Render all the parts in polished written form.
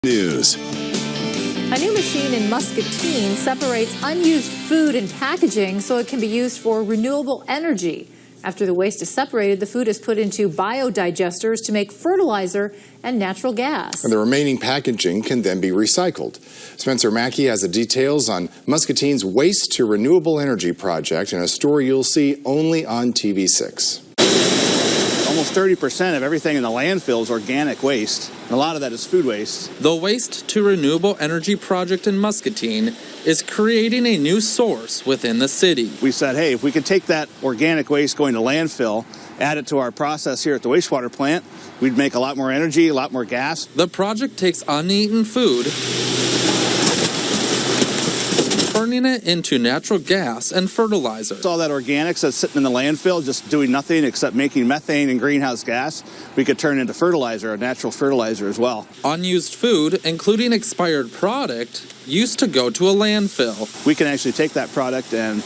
News. A new machine in Muscatine separates unused food and packaging so it can be used for renewable energy. After the waste is separated, the food is put into biodigesters to make fertilizer and natural gas. And the remaining packaging can then be recycled. Spencer Mackey has the details on Muscatine's Waste to Renewable Energy project in a story you'll see only on TV6. Almost 30% of everything in the landfill is organic waste, and a lot of that is food waste. The Waste to Renewable Energy project in Muscatine is creating a new source within the city. We said, hey, if we could take that organic waste going to landfill, add it to our process here at the wastewater plant, we'd make a lot more energy, a lot more gas. The project takes uneaten food, turning it into natural gas and fertilizer. All that organics that's sitting in the landfill just doing nothing except making methane and greenhouse gas, we could turn into fertilizer, a natural fertilizer as well. Unused food, including expired product, used to go to a landfill. We can actually take that product and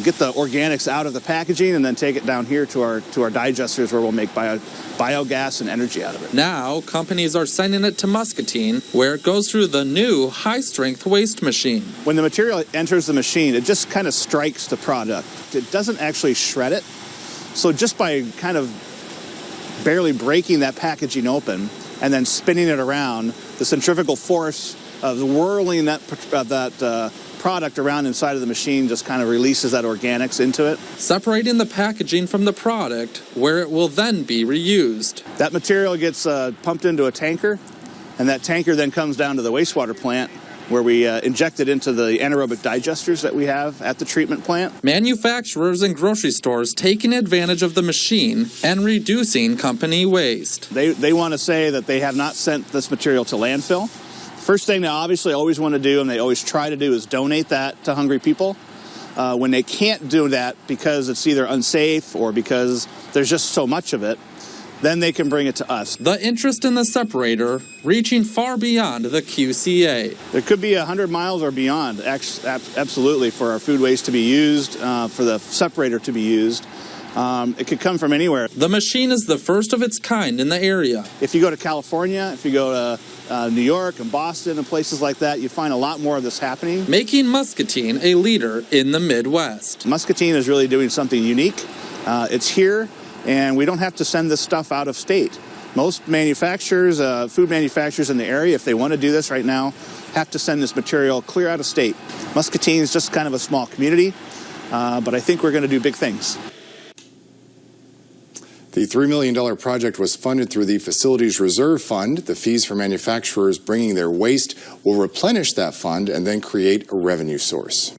get the organics out of the packaging and then take it down here to our digesters where we'll make biogas and energy out of it. Now, companies are sending it to Muscatine, where it goes through the new high-strength waste machine. When the material enters the machine, it just kind of strikes the product. It doesn't actually shred it. So just by kind of barely breaking that packaging open and then spinning it around, the centrifugal force of whirling that product around inside of the machine just kind of releases that organics into it. Separating the packaging from the product, where it will then be reused. That material gets pumped into a tanker, and that tanker then comes down to the wastewater plant, where we inject it into the anaerobic digesters that we have at the treatment plant. Manufacturers and grocery stores taking advantage of the machine and reducing company waste. They want to say that they have not sent this material to landfill. First thing they obviously always want to do, and they always try to do, is donate that to hungry people. When they can't do that because it's either unsafe or because there's just so much of it, then they can bring it to us. The interest in the separator reaching far beyond the QCA. There could be 100 miles or beyond, absolutely, for our food waste to be used, for the separator to be used. It could come from anywhere. The machine is the first of its kind in the area. If you go to California, if you go to New York and Boston and places like that, you find a lot more of this happening. Making Muscatine a leader in the Midwest. Muscatine is really doing something unique. It's here, and we don't have to send this stuff out of state. Most manufacturers, food manufacturers in the area, if they want to do this right now, have to send this material clear out of state. Muscatine is just kind of a small community, but I think we're going to do big things. The $3 million project was funded through the Facilities Reserve Fund. The fees for manufacturers bringing their waste will replenish that fund and then create a revenue source.